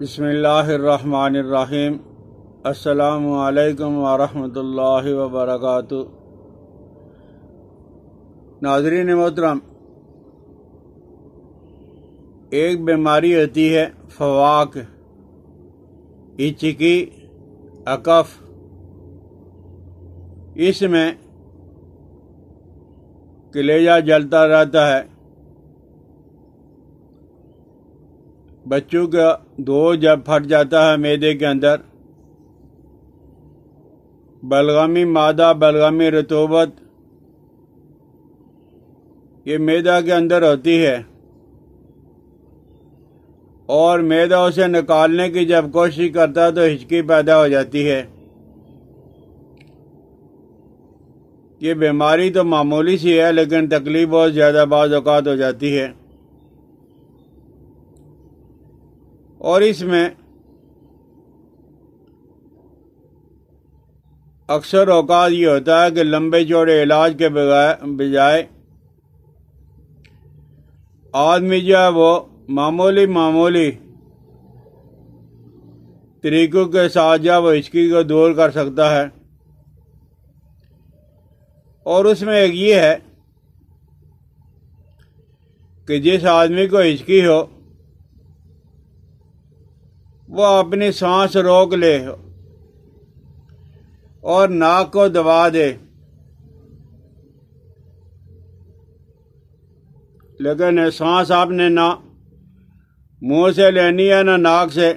بسم اللہ الرحمن الرحیم۔ السلام علیکم ورحمۃ اللہ وبرکاتہ۔ ناظرین محترم، ایک بیماری ہوتی ہے فواق، ہچکی، اکف۔ اس میں کلیجہ جلتا رہتا ہے، بچوں کا دودھ جب پھٹ جاتا ہے معدے کے اندر، بلغمی مادہ، بلغمی رطوبت یہ معدہ کے اندر ہوتی ہے، اور معدہ اسے نکالنے کی جب کوشش کرتا ہے تو ہچکی پیدا ہو جاتی ہے۔ یہ بیماری تو معمولی سی ہے، لیکن تکلیف بہت زیادہ بعض اوقات ہو جاتی ہے۔ اور اس میں اکثر اوقات یہ ہوتا ہے کہ لمبے چوڑے علاج کے بجائے آدمی جو ہے وہ معمولی طریقوں کے ساتھ جو ہے وہ ہچکی کو دور کر سکتا ہے۔ اور اس میں ایک یہ ہے کہ جس آدمی کو ہچکی ہو وہ اپنی سانس روک لے اور ناک کو دبا دے، لیکن سانس آپ نے نہ منہ سے لینی ہے نہ ناک سے۔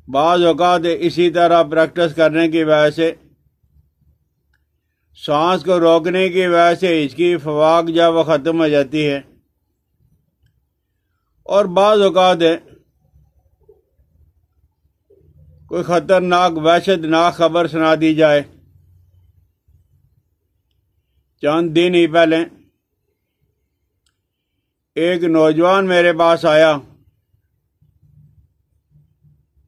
بعض اوقات اسی طرح پریکٹس کرنے کی وجہ سے، سانس کو روکنے کی وجہ سے ہچکی فواق جب وہ ختم ہو جاتی ہے۔ اور بعض اوقات کوئی خطرناک وحشتناک خبر سنا دی جائے۔ چند دن ہی پہلے ایک نوجوان میرے پاس آیا،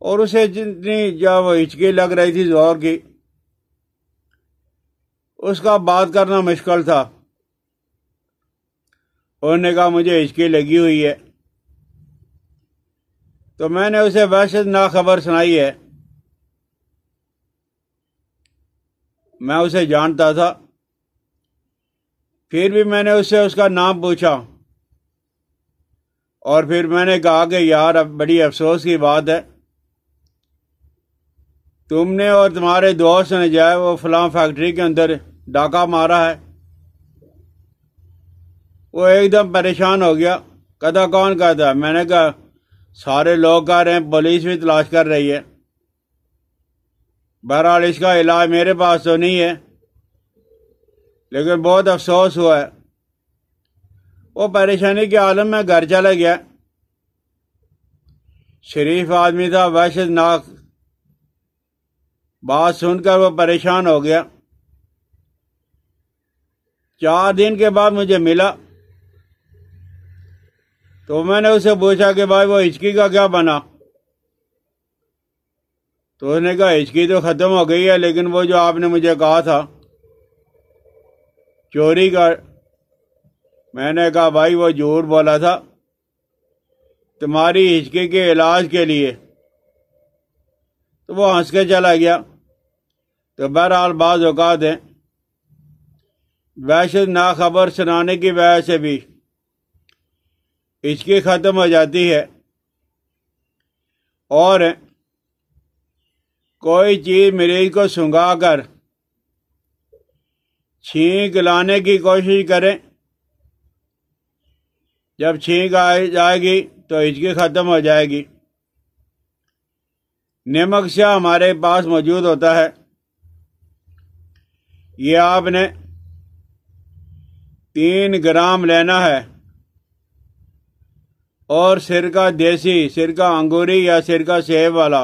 اور اسے جتنی جب وہ ہچکی لگ رہی تھی زور کی، اس کا بات کرنا مشکل تھا۔ انہوں نے کہا مجھے ہچکی لگی ہوئی ہے، تو میں نے اسے وحشتناک خبر سنائی ہے۔ میں اسے جانتا تھا، پھر بھی میں نے اس سے اس کا نام پوچھا، اور پھر میں نے کہا کہ یار اب بڑی افسوس کی بات ہے، تم نے اور تمہارے دوست نے جو ہے وہ فلاں فیکٹری کے اندر ڈاکہ مارا ہے۔ وہ ایک دم پریشان ہو گیا، کہتا کون کہتا ہے؟ میں نے کہا سارے لوگ کہہ رہے ہیں، پولیس بھی تلاش کر رہی ہے۔ بہرحال اس کا علاج میرے پاس تو نہیں ہے، لیکن بہت افسوس ہوا ہے۔ وہ پریشانی کے عالم میں گھر چلا گیا۔ شریف آدمی تھا، وحشتناک بات سن کر وہ پریشان ہو گیا۔ 4 دن کے بعد مجھے ملا، تو میں نے اسے پوچھا کہ بھائی وہ ہچکی کا کیا بنا؟ تو اس نے کہا ہچکی تو ختم ہو گئی ہے، لیکن وہ جو آپ نے مجھے کہا تھا چوری کا، میں نے کہا بھائی وہ جھوٹ بولا تھا تمہاری ہچکی کے علاج کے لیے۔ تو وہ ہنس کے چلا گیا۔ تو بہرحال بعض اوقات وحشتناک خبر سنانے کی وجہ سے بھی ہچکی ختم ہو جاتی ہے، اور کوئی چیز مریض کو سنگھا کر چھینک لانے کی کوشش کریں، جب چھینک آ جائے گی تو ہچکی ختم ہو جائے گی۔ نمک سیاہ ہمارے پاس موجود ہوتا ہے، یہ آپ نے 3 گرام لینا ہے، اور سرکہ دیسی، سرکہ انگوری یا سرکہ سیب والا،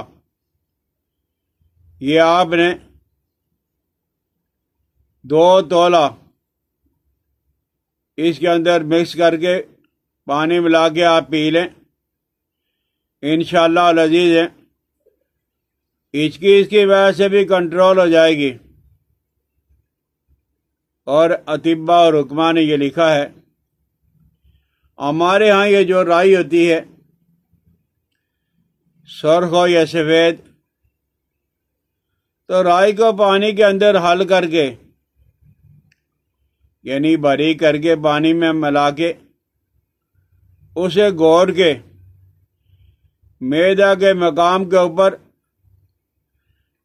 یہ آپ نے 2 تولہ اس کے اندر مکس کر کے پانی ملا کے آپ پی لیں، انشاءاللہ العزیز ہچکی اس کی وجہ سے بھی کنٹرول ہو جائے گی۔ اور اطباء اور حکماء نے یہ لکھا ہے۔ ہمارے ہاں یہ جو رائی ہوتی ہے سرخ ہو یا سفید، تو رائی کو پانی کے اندر حل کر کے، یعنی باریک کر کے پانی میں ملا کے اسے گھول کے معدہ کے مقام کے اوپر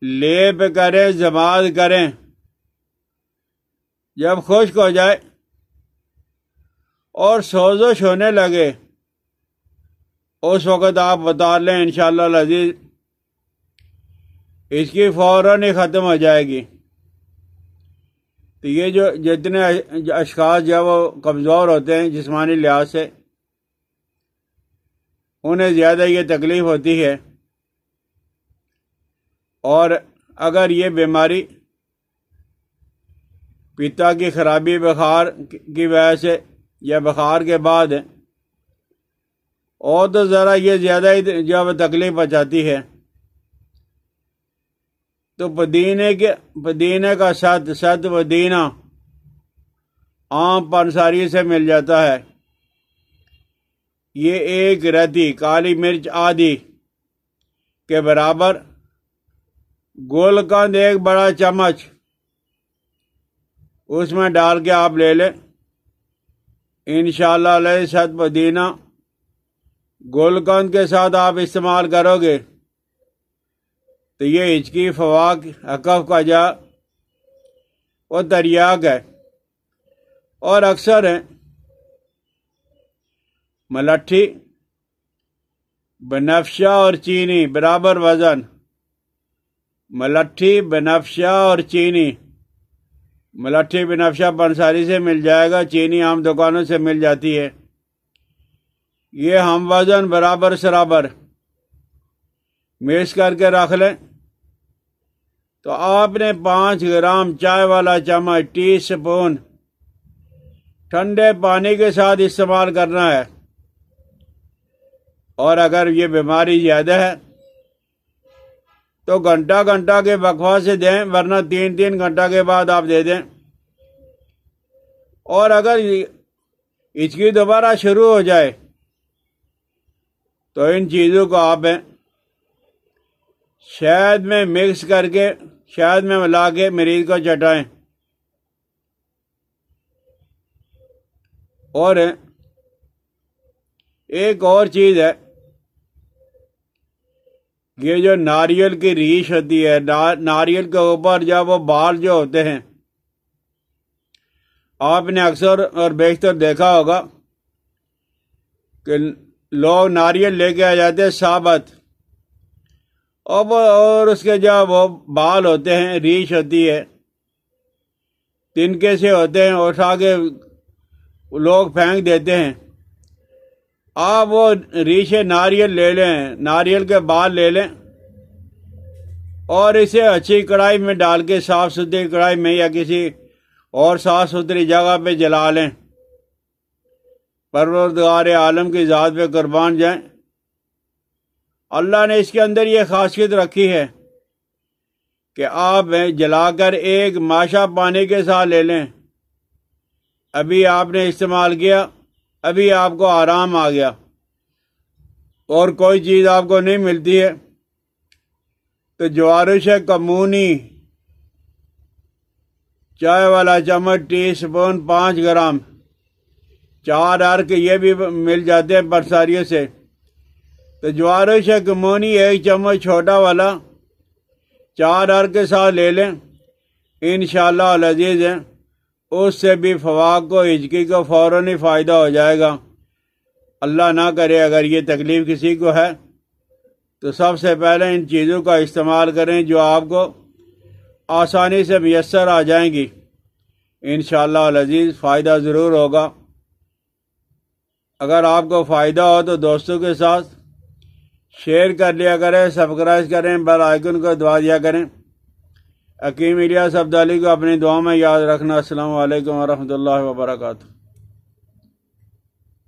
لیپ کریں، ضماد کریں۔ جب خشک ہو جائے اور سوزش ہونے لگے، اس وقت آپ بتا لیں انشاءاللہ العزیز اس کی فوراً ہی ختم ہو جائے گی۔ تو یہ جو جتنے اشخاص جو وہ کمزور ہوتے ہیں جسمانی لحاظ سے، انہیں زیادہ یہ تکلیف ہوتی ہے، اور اگر یہ بیماری پیتا کی خرابی بخار کی وجہ سے یا بخار کے بعد ہے، اور تو ذرا یہ زیادہ ہی جب تکلیف پہنچاتی ہے، تو پودینے کا ست پودینہ عام پنساری سے مل جاتا ہے۔ یہ ایک رتی کالی مرچ آدھی کے برابر، گلقند ایک بڑا چمچ اس میں ڈال کے آپ لے لیں۔ انشاءاللہ علیہ ست پودینہ گلقند کے ساتھ آپ استعمال کرو گے تو یہ ہچکی، فواق، حقف کا جا وہ تریاق ہے، اور اکثر ہے ملٹھی، بنفشہ اور چینی برابر وزن، ملٹھی، بنفشہ اور چینی۔ ملٹھی بنفشہ پنساری سے مل جائے گا، چینی عام دکانوں سے مل جاتی ہے۔ یہ ہم وزن برابر سرابر مکس کر کے رکھ لیں۔ تو آپ نے 5 گرام چائے والا چمچ، ٹی اسپون ٹھنڈے پانی کے ساتھ استعمال کرنا ہے۔ اور اگر یہ بیماری زیادہ ہے تو گھنٹہ کے وقفہ سے دیں، ورنہ 3 گھنٹہ کے بعد آپ دے دیں۔ اور اگر ہچکی دوبارہ شروع ہو جائے تو ان چیزوں کو آپ شہد میں مکس کر کے، شہد میں ملا کے مریض کو چٹائیں۔ اور ایک اور چیز ہے، یہ جو ناریل کی ریش ہوتی ہے، ناریل کے اوپر جب وہ بال جو ہوتے ہیں، آپ نے اکثر اور بیشتر دیکھا ہوگا کہ لوگ ناریل لے کے آ جاتے ہیں ثابت، اور اس کے جو وہ بال ہوتے ہیں، ریش ہوتی ہے، تنکے سے ہوتے ہیں، اٹھا کے لوگ پھینک دیتے ہیں۔ آپ وہ ریش ناریل لے لیں، ناریل کے بال لے لیں، اور اسے اچھی کڑھائی میں ڈال کے، صاف ستھری کڑھائی میں یا کسی اور صاف ستھری جگہ پہ جلا لیں۔ پروردگار عالم کی ذات پہ قربان جائیں، اللہ نے اس کے اندر یہ خاصیت رکھی ہے کہ آپ جلا کر ایک ماشا پانی کے ساتھ لے لیں، ابھی آپ نے استعمال کیا، ابھی آپ کو آرام آ گیا، اور کوئی چیز آپ کو نہیں ملتی ہے تو جوارش کمونی چائے والا چمچ، ٹی اسپون 5 گرام، 4 ارک یہ بھی مل جاتے ہیں پنساریوں سے، تو جوارش کمونی 1 چمچ چھوٹا والا 4 ارک کے ساتھ لے لیں۔ انشاءاللہ العزیز ہے، اس سے بھی فواق کو، ہچکی کو فوراً ہی فائدہ ہو جائے گا۔ اللہ نہ کرے اگر یہ تکلیف کسی کو ہے تو سب سے پہلے ان چیزوں کا استعمال کریں جو آپ کو آسانی سے میسر آ جائیں گی۔ انشاءاللہ العزیز فائدہ ضرور ہوگا۔ اگر آپ کو فائدہ ہو تو دوستوں کے ساتھ شیئر کر لیا کریں، سبسکرائب کریں، بیل آئیکن کو دبا دیا کریں۔ حکیم الیاس عبدالی کو اپنی دعا میں یاد رکھنا۔ السلام علیکم ورحمۃ اللہ وبرکاتہ۔